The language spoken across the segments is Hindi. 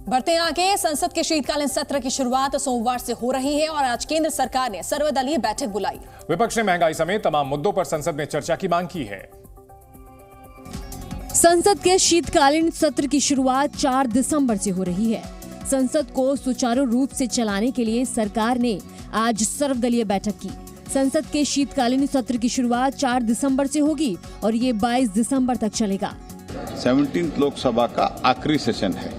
बढ़ते आगे, संसद के शीतकालीन सत्र की शुरुआत सोमवार से हो रही है और आज केंद्र सरकार ने सर्वदलीय बैठक बुलाई। विपक्ष ने महंगाई समेत तमाम मुद्दों पर संसद में चर्चा की मांग की है। संसद के शीतकालीन सत्र की शुरुआत 4 दिसंबर से हो रही है। संसद को सुचारू रूप से चलाने के लिए सरकार ने आज सर्वदलीय बैठक की। संसद के शीतकालीन सत्र की शुरुआत 4 दिसंबर से होगी और ये 22 दिसंबर तक चलेगा। 17th लोकसभा का आखिरी सेशन है,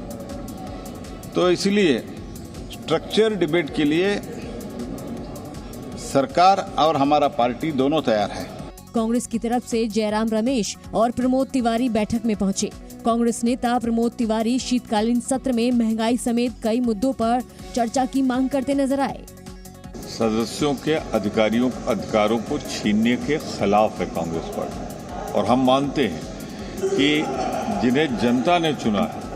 तो इसलिए स्ट्रक्चर डिबेट के लिए सरकार और हमारा पार्टी दोनों तैयार है। कांग्रेस की तरफ से जयराम रमेश और प्रमोद तिवारी बैठक में पहुंचे। कांग्रेस नेता प्रमोद तिवारी शीतकालीन सत्र में महंगाई समेत कई मुद्दों पर चर्चा की मांग करते नजर आए। सदस्यों के अधिकारों को छीनने के खिलाफ है कांग्रेस पार्टी, और हम मानते हैं कि जिन्हें जनता ने चुना है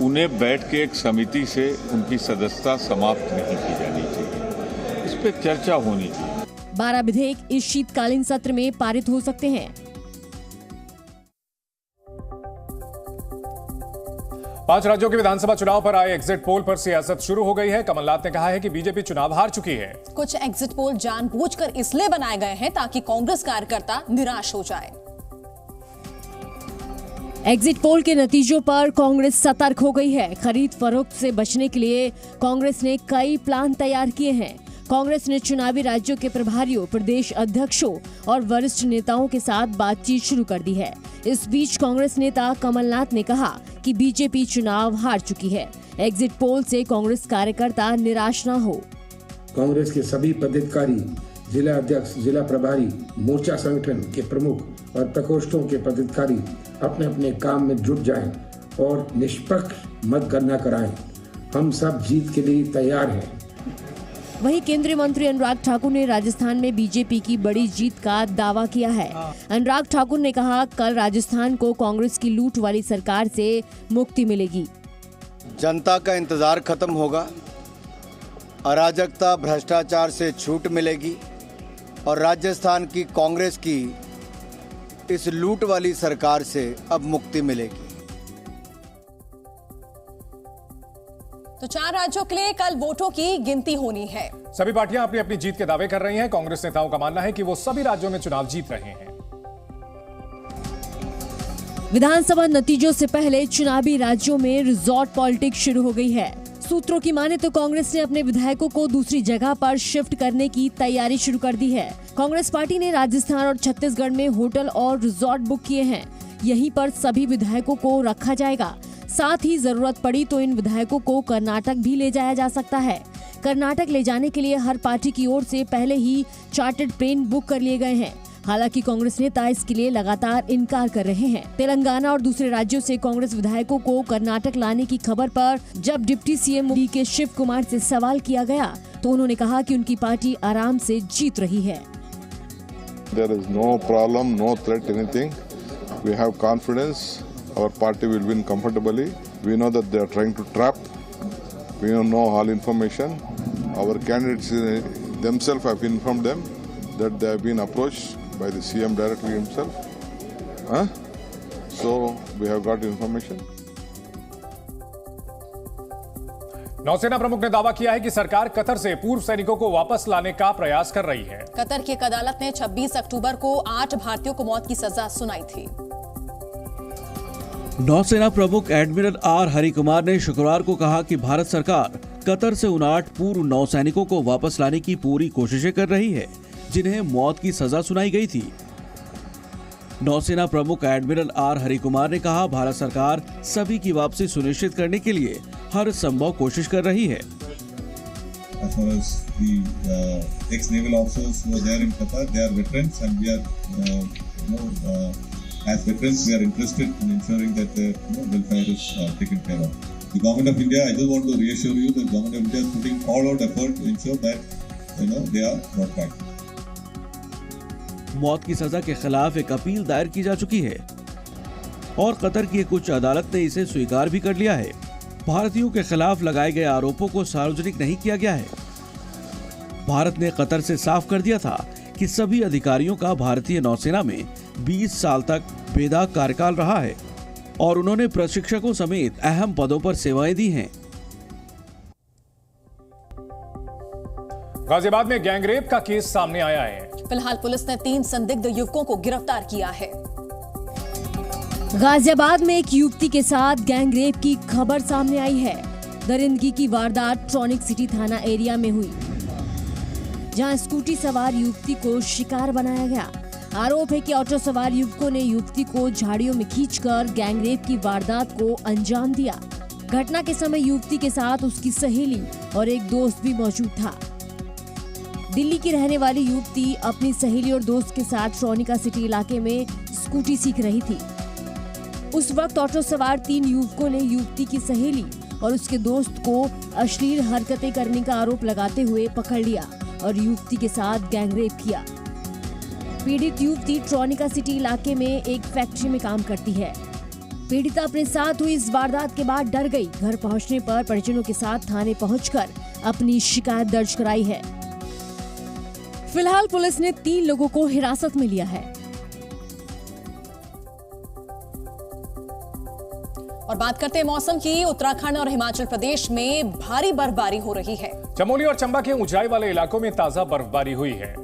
उन्हें बैठ के एक समिति से उनकी सदस्यता समाप्त नहीं की जानी चाहिए। इस पर चर्चा होनी चाहिए। 12 विधेयक इस शीतकालीन सत्र में पारित हो सकते हैं। 5 राज्यों के विधानसभा चुनाव पर आए एग्जिट पोल पर सियासत शुरू हो गई है। कमलनाथ ने कहा है कि बीजेपी चुनाव हार चुकी है। कुछ एग्जिट पोल जानबूझकर इसलिए बनाए गए हैं ताकि कांग्रेस कार्यकर्ता निराश हो जाए। एग्जिट पोल के नतीजों पर कांग्रेस सतर्क हो गई है। खरीद फरोख्त से बचने के लिए कांग्रेस ने कई प्लान तैयार किए हैं। कांग्रेस ने चुनावी राज्यों के प्रभारियों, प्रदेश अध्यक्षों और वरिष्ठ नेताओं के साथ बातचीत शुरू कर दी है। इस बीच कांग्रेस नेता कमलनाथ ने कहा कि बीजेपी चुनाव हार चुकी है। एग्जिट पोल से कांग्रेस कार्यकर्ता निराश न हो। कांग्रेस के सभी पदाधिकारी, जिला अध्यक्ष, जिला प्रभारी, मोर्चा संगठन के प्रमुख और प्रकोष्ठों के पदाधिकारी अपने अपने काम में जुट जाएं और निष्पक्ष मतगणना कराएं। हम सब जीत के लिए तैयार हैं। वहीं केंद्रीय मंत्री अनुराग ठाकुर ने राजस्थान में बीजेपी की बड़ी जीत का दावा किया है। अनुराग ठाकुर ने कहा, कल राजस्थान को कांग्रेस की लूट वाली सरकार से मुक्ति मिलेगी। जनता का इंतजार खत्म होगा, अराजकता, भ्रष्टाचार से छूट मिलेगी और राजस्थान की कांग्रेस की इस लूट वाली सरकार से अब मुक्ति मिलेगी। तो 4 राज्यों के लिए कल वोटों की गिनती होनी है। सभी पार्टियां अपनी अपनी जीत के दावे कर रही हैं। कांग्रेस नेताओं का मानना है कि वो सभी राज्यों में चुनाव जीत रहे हैं। विधानसभा नतीजों से पहले चुनावी राज्यों में रिजॉर्ट पॉलिटिक्स शुरू हो गई है। सूत्रों की माने तो कांग्रेस ने अपने विधायकों को दूसरी जगह पर शिफ्ट करने की तैयारी शुरू कर दी है। कांग्रेस पार्टी ने राजस्थान और छत्तीसगढ़ में होटल और रिजॉर्ट बुक किए हैं। यहीं पर सभी विधायकों को रखा जाएगा। साथ ही जरूरत पड़ी तो इन विधायकों को कर्नाटक भी ले जाया जा सकता है। कर्नाटक ले जाने के लिए हर पार्टी की ओर से पहले ही चार्टर्ड प्लेन बुक कर लिए गए हैं। हालांकि कांग्रेस नेता इसके लिए लगातार इनकार कर रहे हैं। तेलंगाना और दूसरे राज्यों से कांग्रेस विधायकों को कर्नाटक लाने की खबर पर जब डिप्टी सीएम के शिव कुमार से सवाल किया गया तो उन्होंने कहा कि उनकी पार्टी आराम से जीत रही है। There is no problem, no threat, anything. We have confidence. Our party will win comfortably. We know that they are trying to trap. We don't know all information. Our candidates themselves have informed them that they have been approached by the CM directly himself. So we have got information. नौसेना प्रमुख ने दावा किया है कि सरकार कतर से पूर्व सैनिकों को वापस लाने का प्रयास कर रही है। कतर की एक अदालत ने 26 अक्टूबर को 8 भारतीयों को मौत की सजा सुनाई थी। नौसेना प्रमुख एडमिरल आर हरिकुमार ने शुक्रवार को कहा कि भारत सरकार कतर से 59 पूर्व नौसैनिकों को वापस लाने की पूरी कोशिशें कर रही है, जिन्हें मौत की सजा सुनाई गई थी। नौसेना प्रमुख एडमिरल आर हरिकुमार ने कहा, भारत सरकार सभी की वापसी सुनिश्चित करने के लिए हर संभव कोशिश कर रही है। As veterans, we are interested in ensuring that their welfare is taken care of. The government of India, I just want to reassure you, the government of India is putting all out effort to ensure that they are brought back. मौत की सजा के खिलाफ एक अपील दायर की जा चुकी है और कतर की एक उच्च अदालत ने इसे स्वीकार भी कर लिया है। भारतीयों के खिलाफ लगाए गए आरोपों को सार्वजनिक नहीं किया गया है। भारत ने कतर से साफ कर दिया था कि सभी अधिकारियों का भारतीय नौसेना में 20 साल तक बेदाग कार्यकाल रहा है। और उन्होंने प्रशिक्षकों समेत अहम पदों पर सेवाएं दी हैं। गाजियाबाद में गैंगरेप का केस सामने आया है। फिलहाल पुलिस ने 3 संदिग्ध युवकों को गिरफ्तार किया है। गाजियाबाद में एक युवती के साथ गैंगरेप की खबर सामने आई है। दरिंदगी की वारदात ट्रॉनिक सिटी थाना एरिया में हुई, जहां स्कूटी सवार युवती को शिकार बनाया गया। आरोप है कि ऑटो सवार युवकों ने युवती को झाड़ियों में खींचकर गैंगरेप की वारदात को अंजाम दिया। घटना के समय युवती के साथ उसकी सहेली और एक दोस्त भी मौजूद था। दिल्ली की रहने वाली युवती अपनी सहेली और दोस्त के साथ ट्रॉनिका सिटी इलाके में स्कूटी सीख रही थी। उस वक्त ऑटो सवार 3 युवकों ने युवती की सहेली और उसके दोस्त को अश्लील हरकतें करने का आरोप लगाते हुए पकड़ लिया और युवती के साथ गैंगरेप किया। पीड़ित युवती ट्रॉनिका सिटी इलाके में एक फैक्ट्री में काम करती है। पीड़िता अपने साथ हुई इस वारदात के बाद डर गई। घर पहुंचने पर परिजनों के साथ थाने पहुंचकर अपनी शिकायत दर्ज कराई है। फिलहाल पुलिस ने 3 लोगों को हिरासत में लिया है। और बात करते हैं मौसम की। उत्तराखंड और हिमाचल प्रदेश में भारी बर्फबारी हो रही है। चमोली और चंबा के ऊंचाई वाले इलाकों में ताजा बर्फबारी हुई है।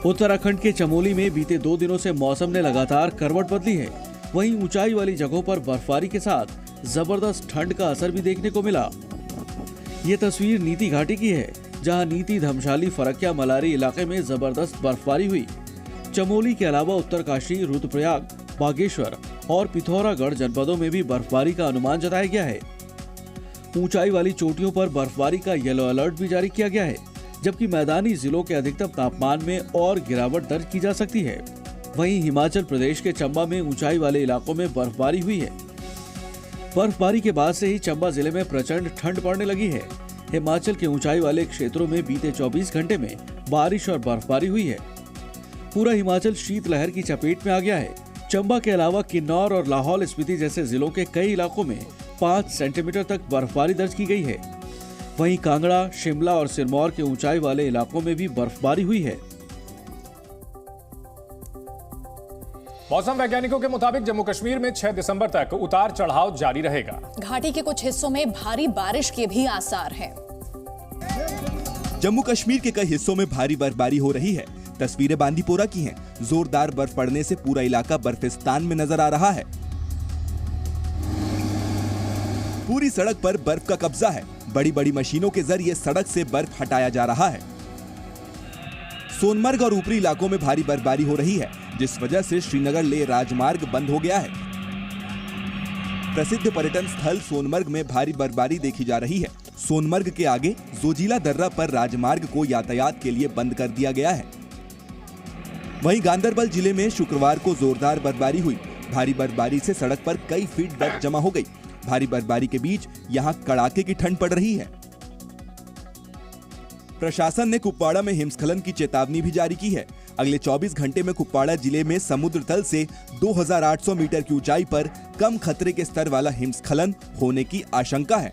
उत्तराखंड के चमोली में बीते 2 दिनों से मौसम ने लगातार करवट बदली है। वहीं ऊंचाई वाली जगहों पर बर्फबारी के साथ जबरदस्त ठंड का असर भी देखने को मिला। ये तस्वीर नीति घाटी की है, जहां नीति, धमशाली, फरक्या, मलारी इलाके में जबरदस्त बर्फबारी हुई। चमोली के अलावा उत्तरकाशी, रुद्रप्रयाग, बागेश्वर और पिथौरागढ़ जनपदों में भी बर्फबारी का अनुमान जताया गया है। ऊंचाई वाली चोटियों पर बर्फबारी का येलो अलर्ट भी जारी किया गया है, जबकि मैदानी जिलों के अधिकतम तापमान में और गिरावट दर्ज की जा सकती है। वहीं हिमाचल प्रदेश के चंबा में ऊंचाई वाले इलाकों में बर्फबारी हुई है। बर्फबारी के बाद से ही चंबा जिले में प्रचंड ठंड पड़ने लगी है। हिमाचल के ऊंचाई वाले क्षेत्रों में बीते 24 घंटे में बारिश और बर्फबारी हुई है। पूरा हिमाचल शीतलहर की चपेट में आ गया है। चंबा के अलावा किन्नौर और लाहौल स्पीति जैसे जिलों के कई इलाकों में 5 सेंटीमीटर तक बर्फबारी दर्ज की गई है। वहीं कांगड़ा, शिमला और सिरमौर के ऊंचाई वाले इलाकों में भी बर्फबारी हुई है। मौसम वैज्ञानिकों के मुताबिक जम्मू कश्मीर में 6 दिसंबर तक उतार चढ़ाव जारी रहेगा। घाटी के कुछ हिस्सों में भारी बारिश के भी आसार हैं। जम्मू कश्मीर के कई हिस्सों में भारी बर्फबारी हो रही है। तस्वीरें बांदीपोरा की हैं। जोरदार बर्फ पड़ने से पूरा इलाका बर्फिस्तान में नजर आ रहा है। पूरी सड़क पर बर्फ का कब्जा है। बड़ी बड़ी मशीनों के जरिए सड़क से बर्फ हटाया जा रहा है। सोनमर्ग और ऊपरी इलाकों में भारी बर्फबारी हो रही है, जिस वजह से श्रीनगर ले राजमार्ग बंद हो गया है। प्रसिद्ध पर्यटन स्थल सोनमर्ग में भारी बर्फबारी देखी जा रही है। सोनमर्ग के आगे जोजिला दर्रा पर राजमार्ग को यातायात के लिए बंद कर दिया गया है। वहीं गांदरबल जिले में शुक्रवार को जोरदार बर्फबारी हुई। भारी बर्फबारी से सड़क पर कई फीट बर्फ जमा हो गई। भारी बर्फबारी के बीच यहां कड़ाके की ठंड पड़ रही है। प्रशासन ने कुपवाड़ा में हिमस्खलन की चेतावनी भी जारी की है। अगले 24 घंटे में कुपवाड़ा जिले में समुद्र तल से 2800 मीटर की ऊंचाई पर कम खतरे के स्तर वाला हिमस्खलन होने की आशंका है।